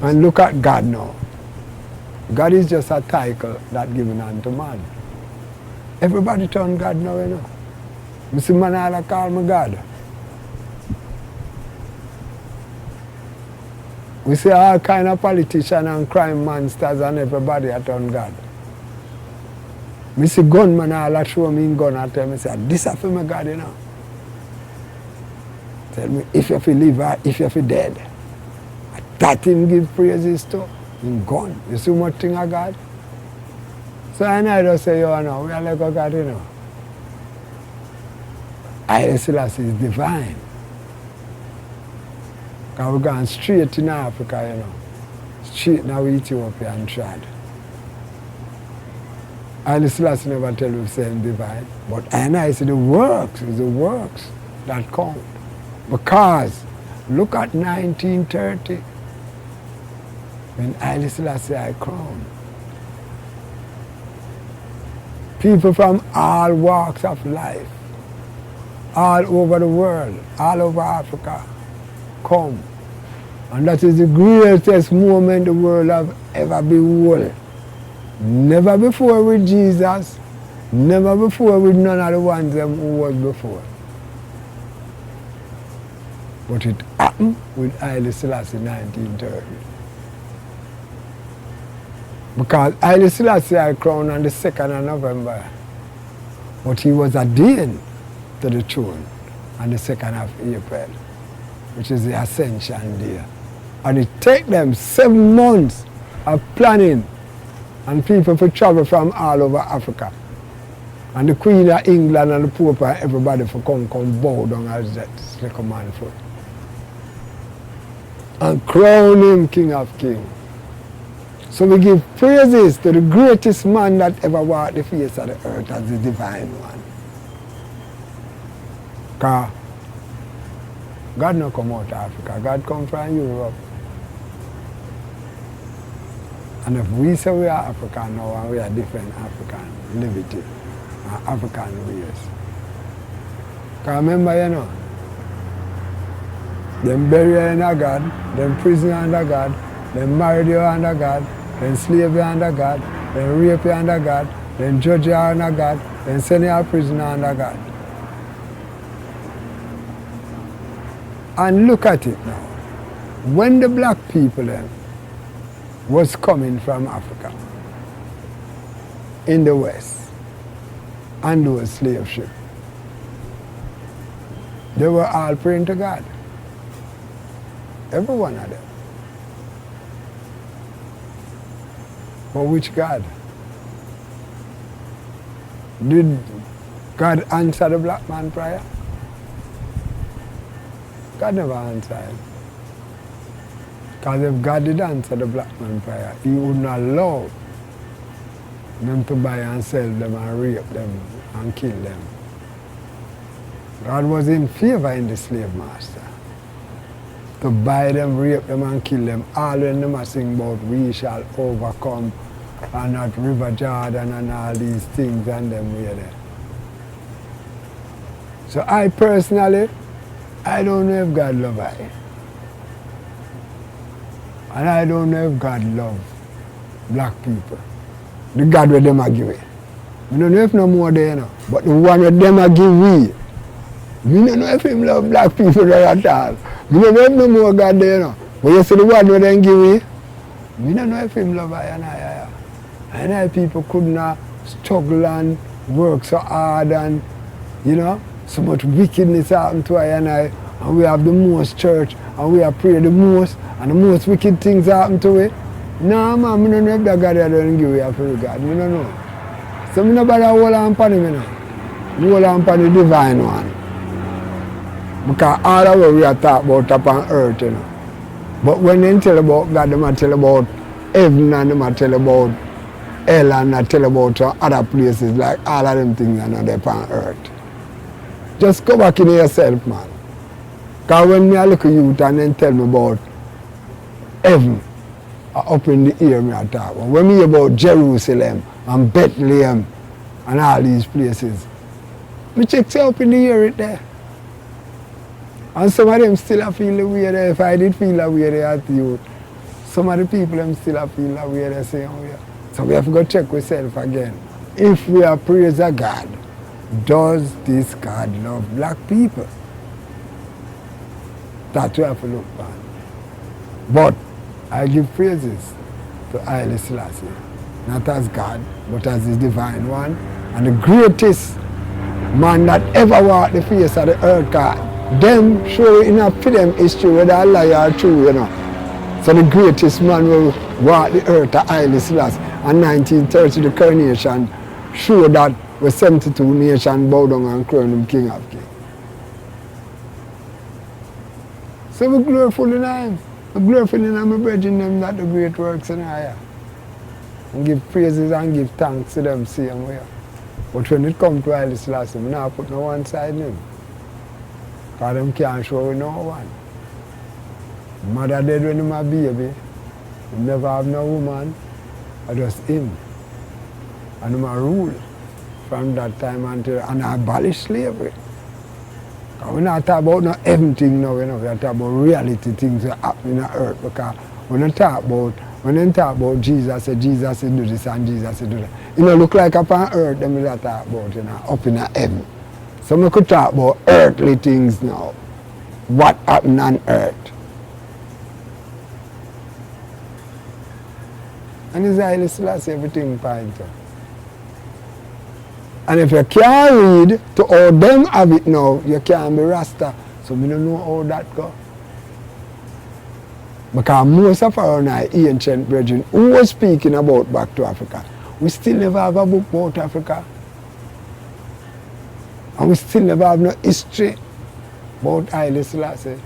And look at God now. God is just a title that given unto man. Everybody turn God now, you know. You see man all call me God. We see all kind of politicians and crime monsters and everybody at on God. Me see gunman all show me in gun and tell me, say, this is for my God, you know. Tell me, if you feel live or if you feel dead. That him give praises to, in gun. You see what thing of God? So I just say, you know, we are like a God, you know. Haile Selassie is divine. Because we're going straight in Africa, you know. Straight now Ethiopia and tried. Haile Selassie never tell you saying divine. But I see the works is the works that count. Because look at 1930 when Haile Selassie I crowned. People from all walks of life, all over the world, all over Africa, come. And that is the greatest moment the world have ever beheld. Never before with Jesus, never before with none of the ones them who was before. But it happened with Haile Selassie in 1930. Because Haile Selassie I crowned on the 2nd of November, but he was ordained to the throne on the 2nd of April, which is the Ascension Day. And it take them 7 months of planning and people to travel from all over Africa. And the Queen of England and the Pope and everybody for come bow down as that like a man foot. And crown him King of Kings. So we give praises to the greatest man that ever walked the face of the earth as the divine one. Because God not come out of Africa, God come from Europe. And if we say we are African now and we are different African liberty and African race. Because remember, you know, them bury you under God, them prison under God, them marry you under God, then slave you under God, then rape you under God, then judge you under God, then send you to prison under God. And look at it now. When the black people then was coming from Africa in the West and those slave ships, they were all praying to God. Every one of them. But which God? Did God answer the black man prayer? God never answered. Because if God did answer the black man prayer, he wouldn't allow them to buy and sell them and rape them and kill them. God was in favor in the slave master. To buy them, rape them and kill them. All when them are sing about we shall overcome and at River Jordan and all these things and them way there. So I personally, I don't know if God love I. And I don't know if God love black people. The God where them a give it. We don't know if no more there, you know. But the one where them a give we don't know if him love black people there at all. We don't know if no more God there, you know. But you see the one where them give we don't know if him love I and I. And I people could not struggle and work so hard and, you know, so much wickedness happen to I and we have the most church and we have prayed the most and the most wicked things happen to it. No man, I don't know if that God there don't give you for God. I don't know. So I don't bother hold on upon him, you know. Hold on upon the divine one. Because all of what we are talking about upon earth, you know. But when they tell about God, they might tell about heaven and they might tell about hell and they tell about other places like all of them things are not upon earth. Just go back in yourself, man. Because when me I look at youth and then tell me about heaven, up in the air me I talk about. When me hear about Jerusalem and Bethlehem and all these places, me check say up in the air it there. And some of them still feel the way there. If I did feel the way there at youth, some of the people them still have feel that way the same way. So we have to go check ourselves again. If we are praise a God, does this God love black people? That we have to look at. But I give praises to Haile Selassie, not as God, but as his divine one, and the greatest man that ever walked the face of the earth. Them show enough for them history whether I lie or true, you know. So the greatest man will walk the earth to Haile Selassie. And 1930 the coronation showed that the 72 nations bow down and crown him king of kings. So we glorify in him. We glorify in him, my brethren, them that the great works in higher. And give praises and give thanks to them same way. But when it comes to Haile Selassie, we not put no one side in him. Because them can't show no one. Mother dead when him a baby. He never have no woman. Or just him. And him a rule from that time until and abolish slavery. Because we not talk about no heaven thing now, you know. We talk about reality things that happen on earth. Because when they talk about Jesus, say Jesus will do this and Jesus will do that. You know, look like upon earth, them will talk about, you know, up in heaven. So we could talk about earthly things now. What happened on earth. And it's Haile Selassie everything point out. And if you can't read to how them have it now, you can't be Rasta. So we don't know how that go. Because most of our ancient brethren who was speaking about back to Africa, we still never have a book about Africa. And we still never have no history about Haile Selassie.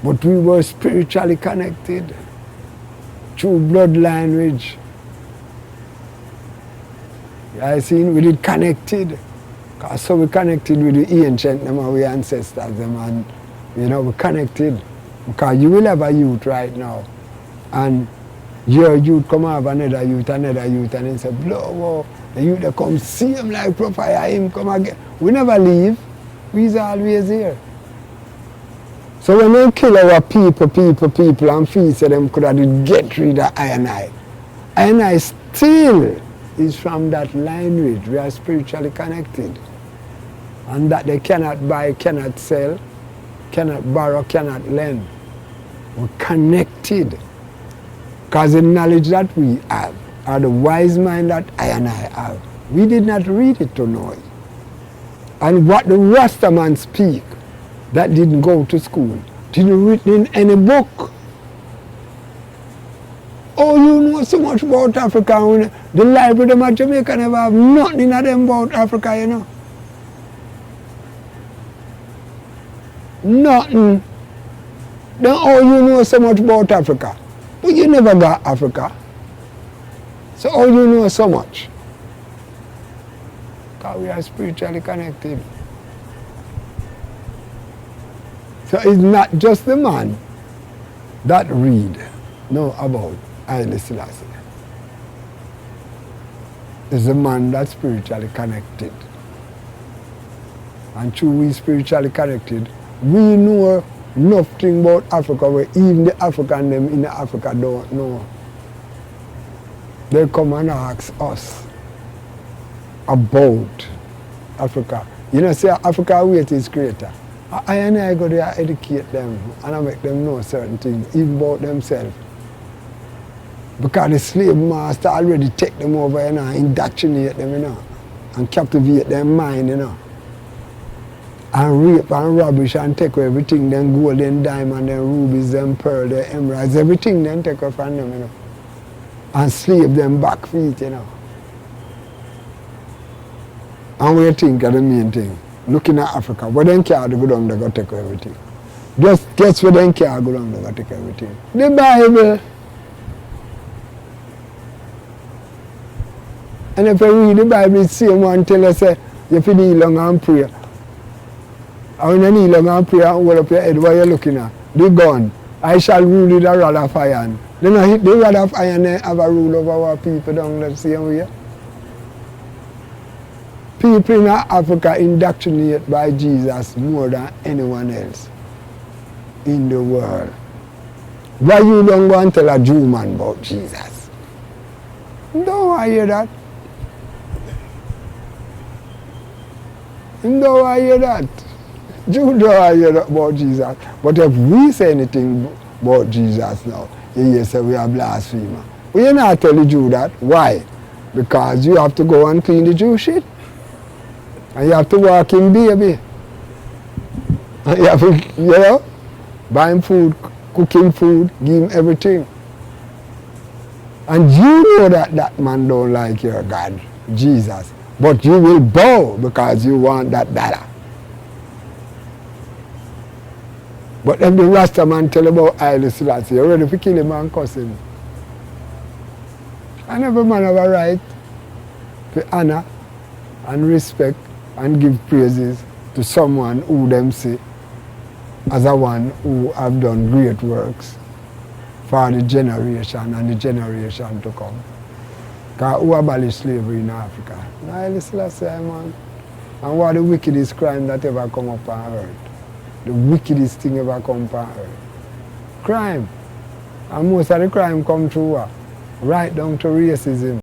But we were spiritually connected through bloodline ridge. I seen we did connected. So we connected with the ancient them and we ancestors them, and you know we connected. Because you will have a youth right now. And your youth come have another youth, and they say, blow, the youth they come see him like Prophet, him come again. We never leave. We's always here. So when they kill our people and feel say them could have get rid of I. I still is from that lineage. We are spiritually connected. And that they cannot buy, cannot sell, cannot borrow, cannot lend. We're connected. Because the knowledge that we have, or the wise mind that I have, we did not read it to know it. And what the Rastaman speak, that didn't go to school, didn't read in any book. Oh, you know so much about Africa. The library of Jamaica never have nothing in them about Africa, you know. Nothing. Then oh, you know so much about Africa. But you never got Africa. So oh, you know so much. Because we are spiritually connected. So it's not just the man that read know about Haile Selassie. It's the man that's spiritually connected. And through we spiritually connected, we know nothing about Africa where even the African them in Africa don't know. They come and ask us about Africa. You know, say Africa weight is greater. I go there educate them and I make them know certain things, even about themselves. Because the slave master already take them over, you know, indoctrinate them, you know, and captivate their mind, you know. And rape and rubbish and take away everything, then gold, then diamond, then rubies, then pearl, then emeralds, everything then take away from them, you know. And slave them back feet, you know. And we think of the main thing, looking at Africa, where they can't go down, they go take away everything. Just guess where they can't go down, they go take everything. The Bible. And if you read the Bible, it's the same one tell us, you have to kneel long and pray. And when you kneel long and pray and hold up your head, what are you looking at? The gun. I shall rule with a rod of iron. Then I hit the rod of iron and have a rule over our people down the same way. People in Africa indoctrinated by Jesus more than anyone else in the world. Why you don't go and tell a Jew man about Jesus? Don't want to hear that. Don't want to hear that. Jew don't want to hear that about Jesus. But if we say anything about Jesus now, you say we are blasphemer. Well, you not tell the Jew that. Why? Because you have to go and clean the Jew shit. And you have to walk in baby. And you have to, buy him food, cook him food, give him everything. And you know that that man don't like your God, Jesus. But you will bow because you want that dollar. But if the Rasta man tell about Haile Selassie, you're ready to kill him and cuss him. And every man have a right to honor and respect and give praises to someone who them see as a one who have done great works for the generation and the generation to come. Because who abolished slavery in Africa? Haile Selassie, man. And what the wickedest crime that ever come up on earth? The wickedest thing ever come up on earth. Crime. And most of the crime come through right down to racism.